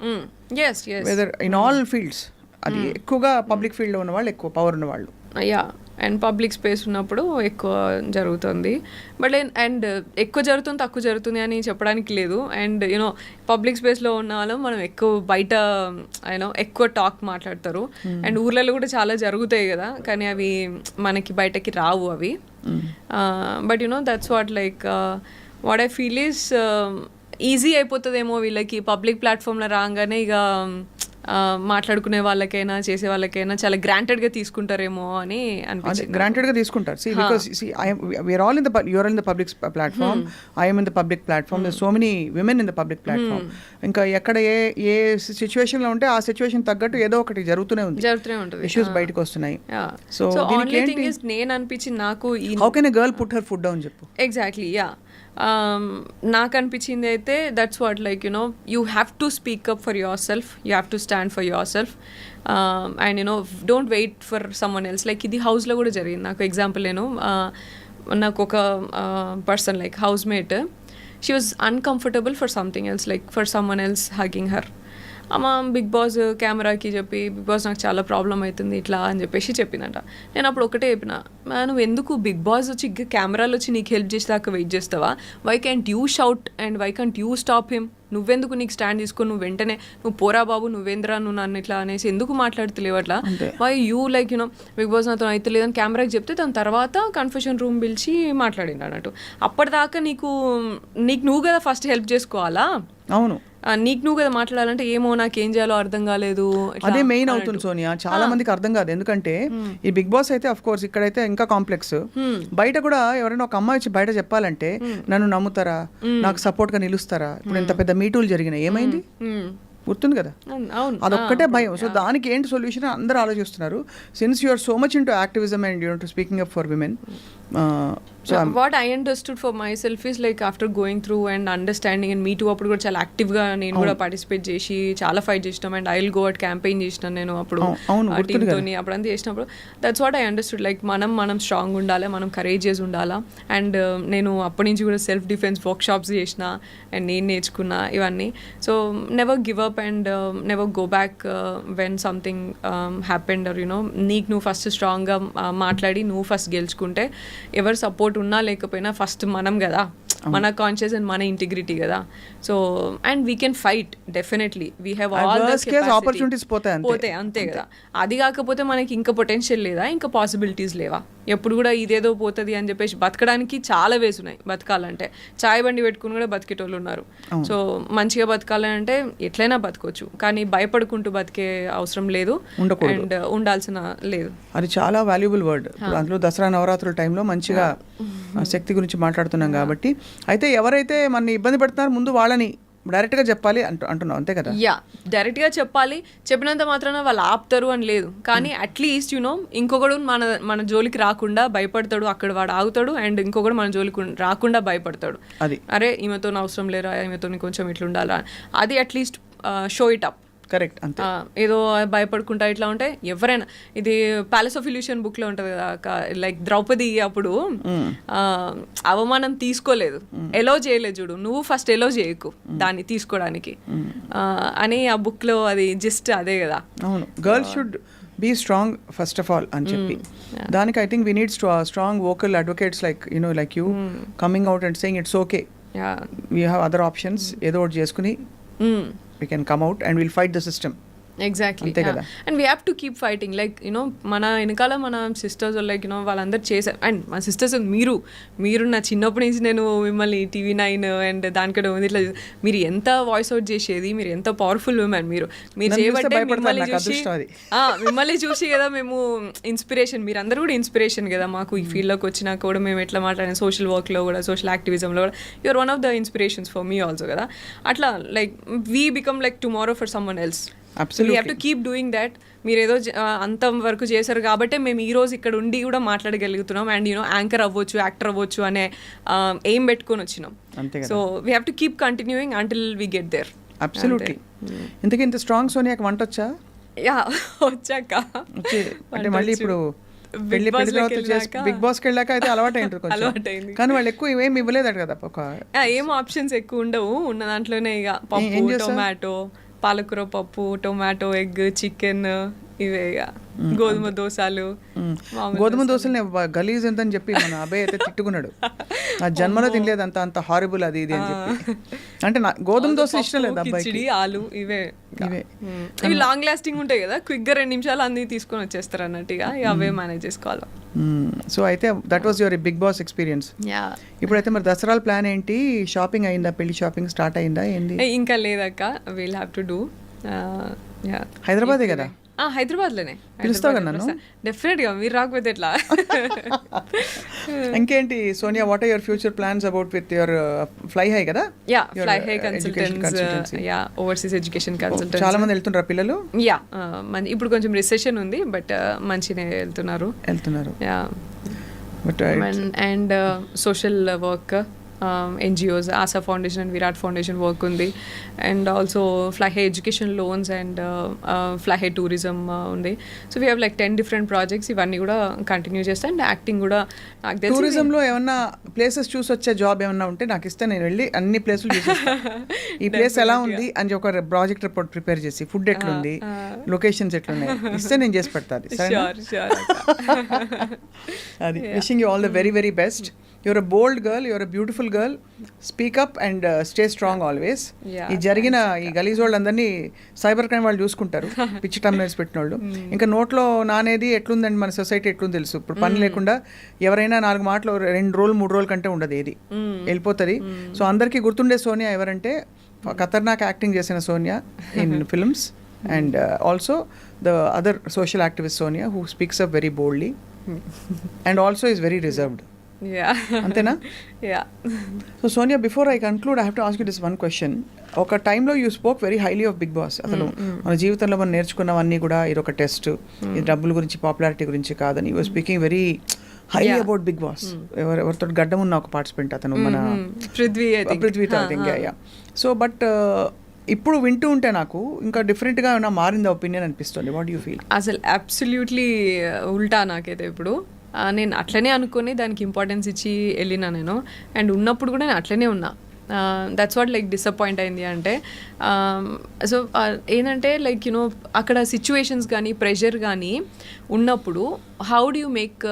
వెదర్ ఇన్ ఆల్ ఫీల్డ్స్, అది ఎక్కువగా పబ్లిక్ ఫీల్డ్ లో ఉన్న వాళ్ళు, ఎక్కువ పవర్ ఉన్న వాళ్ళు. యా, అండ్ పబ్లిక్ స్పేస్ ఉన్నప్పుడు ఎక్కువ జరుగుతుంది. బట్ అండ్ ఎక్కువ జరుగుతుంది తక్కువ జరుగుతుంది అని చెప్పడానికి లేదు. అండ్ యూనో పబ్లిక్ స్పేస్లో ఉన్న వాళ్ళు మనం ఎక్కువ బయట ఎక్కువ టాక్ మాట్లాడతారు. అండ్ ఊర్లలో కూడా చాలా జరుగుతాయి కదా, కానీ అవి మనకి బయటకి రావు అవి. But that's what what I feel is easy అయిపోతుందేమో వీళ్ళకి పబ్లిక్ ప్లాట్ఫామ్లో రాగానే ఇక మాట్లాడుకునే వాళ్ళకైనా చేసే వాళ్ళకైనా చాలా గ్రాంటెడ్ గా తీసుకుంటారేమో అని అనిపించింది. గ్రాంటెడ్ గా తీసుకుంటారు. See, because we're all in the you're in the public platform, I am in the public platform, there's so many women in the public platform. ఇంకా ఎక్కడ ఏ సిచ్యువేషన్ లో ఉంటే ఆ సిచ్యువేషన్ తగ్గట్టు ఏదో ఒకటి జరుగుతూనే ఉంటుంది, ఇష్యూస్ బయటకు వస్తున్నాయి. సో ఓన్లీ థింగ్ ఇస్ నేను అనిపించింది నాకు, how can a girl put her foot down చెప్పు. Exactly, yeah. నాకు అనిపించింది అయితే that's what you have to speak up for yourself, you have to stand for yourself, and don't wait for someone else. ఇది హౌస్లో కూడా జరిగింది నాకు. Example నాకు ఒక person house mate, she was uncomfortable for something else, for someone else hugging her. అమ్మ Bigg Boss కెమెరాకి చెప్పి, బిగ్ బాస్ నాకు చాలా ప్రాబ్లం అవుతుంది ఇట్లా అని చెప్పేసి చెప్పిందంట. నేను అప్పుడు ఒకటే చెప్పిన, నువ్వు ఎందుకు బిగ్ బాస్ వచ్చి కెమెరాలు వచ్చి నీకు హెల్ప్ చేసేదాకా వెయిట్ చేస్తావా? Why can't you shout and why can't you stop him? నువ్వెందుకు నీకు స్టాండ్ తీసుకొని నువ్వు వెంటనే నువ్వు పోరా బాబు నువ్వేంద్రా నువ్వు నన్ను ఇట్లా అనేసి ఎందుకు మాట్లాడుతలేవు అట్లా? వై యూ బిగ్ బాస్ నాతో అయితే లేదని కెమెరాకి చెప్తే దాని తర్వాత కన్ఫెషన్ రూమ్ పిలిచి మాట్లాడింది అన్నట్టు. అప్పటిదాకా నీకు నువ్వు కదా ఫస్ట్ హెల్ప్ చేసుకోవాలా? అవును, నీకు నువ్వు కదా మాట్లాడాలంటే ఏమో నాకేం చేయాలో అర్థం కాలేదు. అదే మెయిన్ అవుతుంది సోనియా, చాలా మందికి అర్థం కాదు. ఎందుకంటే ఈ బిగ్ బాస్ అయితే అఫ్ కోర్స్ ఇక్కడైతే ఇంకా కాంప్లెక్స్. బయట కూడా ఎవరైనా ఒక అమ్మాయి వచ్చి బయట చెప్పాలంటే నన్ను నమ్ముతారా, నాకు సపోర్ట్ గా నిలుస్తారా? ఇప్పుడు ఇంత పెద్ద మీటూలు జరిగినాయి, ఏమైంది గుర్తుంది కదా? అదొక్కటే భయం. సో దానికి ఏంటి సొల్యూషన్ అందరూ ఆలోచిస్తున్నారు. Since you are so much into activism and you to speaking up for women, what I understood for myself is after going through and understanding and me too అప్పుడు కూడా చాలా యాక్టివ్గా నేను కూడా పార్టిసిపేట్ చేసి చాలా ఫైట్ చేసినాం. And I will go at campaign చేసినాను నేను అప్పుడు టీమ్తో. అప్పుడు అంతా చేసినప్పుడు దట్స్ వాట్ ఐ అండర్స్టూడ్, మనం స్ట్రాంగ్ ఉండాలి, మనం కరేజియస్ ఉండాలా. అండ్ నేను అప్పటి నుంచి కూడా సెల్ఫ్ డిఫెన్స్ వర్క్ షాప్స్ చేసిన అండ్ నేను నేర్చుకున్నా ఇవన్నీ. So never give up and never go back when something happened or నీకు నువ్వు ఫస్ట్ స్ట్రాంగ్గా మాట్లాడి నువ్వు ఫస్ట్ గెలుచుకుంటే ఎవరు సపోర్ట్ ఉన్నా లేకపోయినా ఫస్ట్ మనం కదా, మన కాన్షియస్ అండ్ మన ఇంటిగ్రిటీ కదా. So and we can fight definitely, we have all the opportunities పోతాయి అంతే కదా. అది కాకపోతే మనకి ఇంకా పొటెన్షియల్ లేదా, ఇంకా పాసిబిలిటీస్ లేవా? ఎప్పుడు కూడా ఇదేదో పోతుంది అని చెప్పేసి బతకడానికి చాలా వేస్ ఉన్నాయి. బతకాలంటే చాయ్ బండి పెట్టుకుని కూడా బతికేటోళ్ళు ఉన్నారు. సో మంచిగా బతకాలంటే ఎట్లయినా బతకొచ్చు, కానీ భయపడుకుంటూ బతికే అవసరం లేదు అండ్ ఉండాల్సిన లేదు. అది చాలా వాల్యుబుల్ వర్డ్. అందులో దసరా నవరాత్రుల టైంలో మంచిగా శక్తి గురించి మాట్లాడుతున్నాం కాబట్టి. అయితే ఎవరైతే మన ఇబ్బంది పెడుతున్నారో ముందు వాళ్ళని డైరెక్ట్గా చెప్పాలి అంటున్నావు, అంతే కదా? యా, డైరెక్ట్గా చెప్పాలి. చెప్పినంత మాత్రాన వాళ్ళు ఆపుతారు అని లేదు, కానీ అట్లీస్ట్ ఇంకొకడు మన జోలికి రాకుండా భయపడతాడు, అక్కడ వాడు ఆగుతాడు. అండ్ ఇంకొకడు మన జోలికి రాకుండా భయపడతాడు. అది అరే ఈమెతో అవసరం లేరా, ఈమెతో కొంచెం ఇట్లా ఉండాలా, అది at least show it up. Correct, అంతే. ఏదో భయపడుకుంటా ఇట్లా ఉంటే ఎవరైనా, ఇది ప్యాలెస్ ఆఫ్ ఇల్యూషన్ బుక్ లో ఉంటది కదా, ద్రౌపది అప్పుడు అవమానం తీసుకోలేదు, ఎలో చేయలేదు చూడు, నువ్వు ఫస్ట్ ఎలో చేయకు దాన్ని తీసుకోవడానికి అని ఆ బుక్ లో అది జస్ట్ అదే కదా. అవును, girls should be strong first of all అని చెప్పి. దానికి I think we need strong vocal advocates like you coming out and saying it's okay, we have other options, ఏదో ఒకటి చేసుకుని we can come out and we'll fight the system. Exactly అంతే కదా. And we have to keep fighting like you know మన వెనకాల మన sisters like you know వాళ్ళందరూ చేశారు. అండ్ మా సిస్టర్స్ మీరు నా చిన్నప్పటి నుంచి నేను మిమ్మల్ని TV9 అండ్ దానికంటే ముందు ఇట్లా మీరు ఎంత వాయిస్ అవుట్ చేసేది, మీరు ఎంత పవర్ఫుల్ ఉమెన్ మీరు చేయబట్టే మిమ్మల్ని చూసి కదా మేము ఇన్స్పిరేషన్, మీరు అందరూ కూడా ఇన్స్పిరేషన్ కదా మాకు ఈ ఫీల్డ్లోకి వచ్చినాక కూడా మేము ఎట్లా మాట్లాడిన సోషల్ వర్క్లో కూడా సోషల్ యాక్టివిజంలో కూడా you're one of the inspirations for me also కదా. అట్లా like we become like tomorrow for someone else. We have to keep doing that. మీరు ఏదో అంత వరకు చేశారు కాబట్టి మేము ఈ రోజు ఇక్కడ ఉండి కూడా మాట్లాడగలుగుతున్నాం అండ్ యూనో యాంకర్ అవ్వచ్చు, యాక్టర్ అవ్వచ్చు అనే ఎయిమ్ పెట్టుకొని వచ్చినాం. So we have to keep continuing until we get there. Absolutely. ఇంతకీ ఇంత స్ట్రాంగ్ సోనియాకి వంట వచ్చా? యా వచ్చాక అంటే మళ్ళీ ఇప్పుడు బిగ్ బాస్కి వెళ్ళాక అయితే అలవాటు అయింది కానీ వాళ్ళు ఎక్కువ ఏమి ఇవ్వలేదట కదా. ఏం ఆప్షన్స్ ఎక్కువ ఉండవు, ఉన్న దాంట్లోనే ఇక పప్పు, టొమాటో, పాలకూర పప్పు, టొమాటో, ఎగ్, చికెన్, ఇవే ఇక గోధుమ దోశలు. గోధుమ దోశలు గలీజ్ ఎంత అని చెప్పి మన అబ్బాయి అయితే తిట్టుకున్నాడు. ఆ జన్మలో తినలేదు అంత హారిబుల్ అది ఇది అని చెప్పి. అంటే గోధుమ దోశ ఇష్టం లేదు అబ్బాయి. ఆలు ఇవే ఇవి లాంగ్ లాస్టింగ్ ఉంటాయి కదా, క్విక్గా 2 నిమిషాలు అన్ని తీసుకొని వచ్చేస్తారు అన్నట్టుగా అవే మేనేజ్ చేసుకోవాలి. సో అయితే that was your Bigg Boss experience. ఇప్పుడైతే మరి దసరాల ప్లాన్ ఏంటి? షాపింగ్ అయిందా? పెళ్లి షాపింగ్ స్టార్ట్ అయిందా? ఏంది? ఇంకా లేదక్క, విల్ హ్యావ్ టు డూ. హైదరాబాదే కదా? హైదరాబాద్లోనే. పిలుస్తావు కదా నన్ను? డెఫినెట్గా, మీరు రాకపోతే ఎట్లా. ఇంకేంటి Sonia, what are your future plans about with your Fly High కదా? Yeah, Fly High consultants, yeah overseas education consultants. చాలా మంది వెళ్తున్నారు పిల్లలు? యా, ఇప్పుడు కొంచెం రిసెషన్ ఉంది బట్ మంచిగా వెళ్తున్నారు. Yeah, and social work, NGOs, Asha Foundation and Virat Foundation work ఉంది. And also Fly High education loans and Fly High tourism ఉంది. So we have like 10 different projects. ఇవన్నీ కూడా కంటిన్యూ చేస్తాను. అండ్ యాక్టింగ్ కూడా నాకు తెలిసి టూరిజంలో ఏమన్నా ప్లేసెస్ చూసి వచ్చే జాబ్ ఏమన్నా ఉంటే నాకు ఇస్తే నేను వెళ్ళి అన్ని ప్లేసులు చూసేస్తాను. ఈ ప్లేస్ ఎలా ఉంది అని ఒక ప్రాజెక్ట్ రిపోర్ట్ ప్రిపేర్ చేసి, ఫుడ్ ఎట్లుంది, లొకేషన్స్ ఎట్లున్నాయి ఇస్తే నేను చేసి పెడతాను. అది wishing you all the very very best. You're a bold girl, you're a beautiful girl. Speak up and stay strong always. ఈ జరిగిన ఈ గలీజ్ వాళ్ళందరినీ సైబర్ క్రైమ్ వాళ్ళు చూసుకుంటారు, పిచ్చి టమ్నైల్స్ పెట్టిన వాళ్ళు. ఇంకా నోట్లో నానేది ఎట్లుందండి మన సొసైటీ ఎట్లుంది తెలుసు. ఇప్పుడు పని లేకుండా ఎవరైనా 4 మాటలు 2 రోజులు 3 రోజుల కంటే ఉండదు, ఏది వెళ్ళిపోతుంది. సో అందరికీ గుర్తుండే సోనియా ఎవరంటే ఖతర్నాక్ యాక్టింగ్ చేసిన Sonia in films and also the other social activist Sonia who speaks up very boldly and also is very reserved. అంతేనా? So Sonia, before I conclude I have to ask you this one question. ఒక టైంలో you spoke very highly of Bigg Boss. అసలు మన జీవితంలో మనం నేర్చుకున్నవన్నీ కూడా ఇది ఒక టెస్ట్, ఇది డబ్బుల గురించి పాపులారిటీ గురించి కాదని. You speaking very highly about Bigg Boss. ఎవరితో గడ్డం ఉన్న ఒక పార్టిసిపెంట్ అతను, మన పృథ్వీ. సో బట్ ఇప్పుడు వింటూ ఉంటే నాకు ఇంకా డిఫరెంట్గా ఏమైనా మారింది ఒపీనియన్ అనిపిస్తుంది. What you feel? అసలు అబ్సల్యూట్లీ ఉల్టా నాకైతే ఇప్పుడు. నేను అట్లనే అనుకుని దానికి ఇంపార్టెన్స్ ఇచ్చి వెళ్ళినా నేను. అండ్ ఉన్నప్పుడు కూడా నేను అట్లనే ఉన్నా. దట్స్ వాట్ లైక్ డిసప్పాయింట్ అయింది అంటే. సో ఏంటంటే లైక్ యూనో అక్కడ సిచ్యువేషన్స్ కానీ ప్రెషర్ కానీ ఉన్నప్పుడు how do you make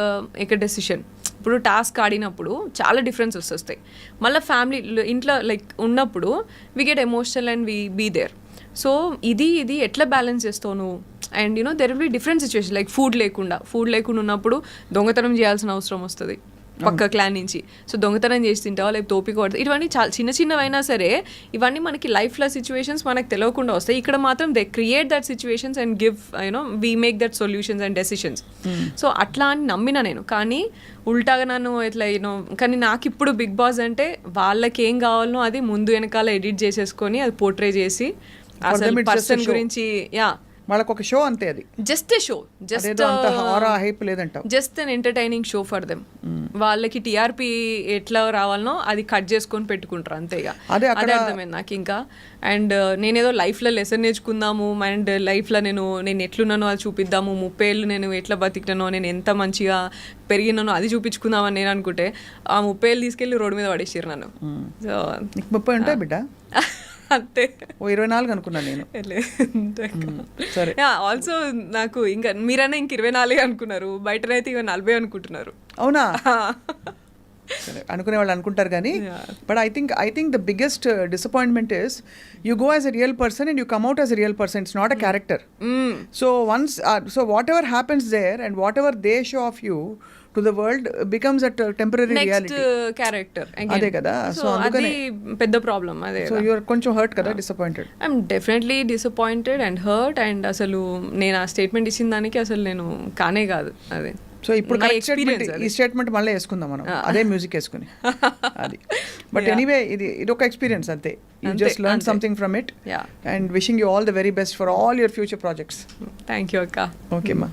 a decision. ఇప్పుడు టాస్క్ ఆడినప్పుడు చాలా డిఫరెన్సెస్ వస్తాయి. మళ్ళీ ఫ్యామిలీ ఇంట్లో లైక్ ఉన్నప్పుడు we get emotional and we be there. So ఇది ఎట్లా బ్యాలెన్స్ చేస్తావు నువ్వు? And you know there will be different situation like food లేకుండా ఉన్నప్పుడు దొంగతనం చేయాల్సిన అవసరం వస్తుంది పక్క క్లాన్ నుంచి. సో దొంగతనం చేసి తింటావా, లేకపోతే తోపిక పడుతుంది. ఇవన్నీ చాలా చిన్నవైనా సరే ఇవన్నీ మనకి లైఫ్లో సిచ్యువేషన్స్ మనకు తెలియకుండా వస్తాయి. ఇక్కడ మాత్రం they create that situations and give you know we make that solutions and decisions. So అట్లా అని నమ్మినా నేను. కానీ ఉల్టాగా నన్ను ఇట్లా యూనో, కానీ నాకు ఇప్పుడు బిగ్ బాస్ అంటే వాళ్ళకి ఏం కావాలనో అది ముందు వెనకాల ఎడిట్ చేసేసుకొని అది పోర్ట్రే చేసి అసలు పర్సన్ గురించి వాళ్ళకి ఒక షో అంతే, అది just show, just an entertaining show for them. వాళ్ళకి టీఆర్పీ ఎట్లా రావాలనో అది కట్ చేసుకొని పెట్టుకుంటారు అంతేగా. అదే అర్థమైంది నాకు ఇంకా. అండ్ నేనేదో లైఫ్లో లెసన్ నేర్చుకుందాము అండ్ లైఫ్లో నేను ఎట్లున్నానో అది చూపిద్దాము, 30 ఏళ్ళు నేను ఎట్లా బతికినానో, నేను ఎంత మంచిగా పెరిగినానో అది చూపించుకుందామని నేను అనుకుంటే ఆ 30 ఏళ్ళు తీసుకెళ్ళి రోడ్డు మీద పడేసారు నన్ను. సో 30 ఉంటాయి బిడ్డ, అంతే. 24 అనుకున్నాను నేను. సరే, ఆల్సో నాకు ఇంకా మీరైనా ఇంక 24 అనుకున్నారు, బయటనైతే ఇక 40 అనుకుంటున్నారు. అవునా? అనుకునే వాళ్ళు అనుకుంటారు కానీ but I think the biggest disappointment is you go as a real person and you come out as a real person. It's not a character. So whatever happens there and whatever they show of you to the world becomes at temporary reality. Character అదే కదా. So అది పెద్ద problem. అదే so you're కొంచెం hurt కదా, disappointed. I'm definitely disappointed and hurt. And అసలు నేను ఆ స్టేట్మెంట్ ఇచ్చిన దానికి అసలు నేను కానే కాదు. అదే సో ఇప్పుడు ఈ స్టేట్మెంట్ మళ్ళీ వేసుకుందాం మనం, అదే మ్యూజిక్ వేసుకుని. అది బట్ ఎనీవే ఇది ఒక ఎక్స్పీరియన్స్ అంతే. You just learn something from it and wishing you all the very best for all your future projects. Thank you అక్క. ఓకే అమ్మా.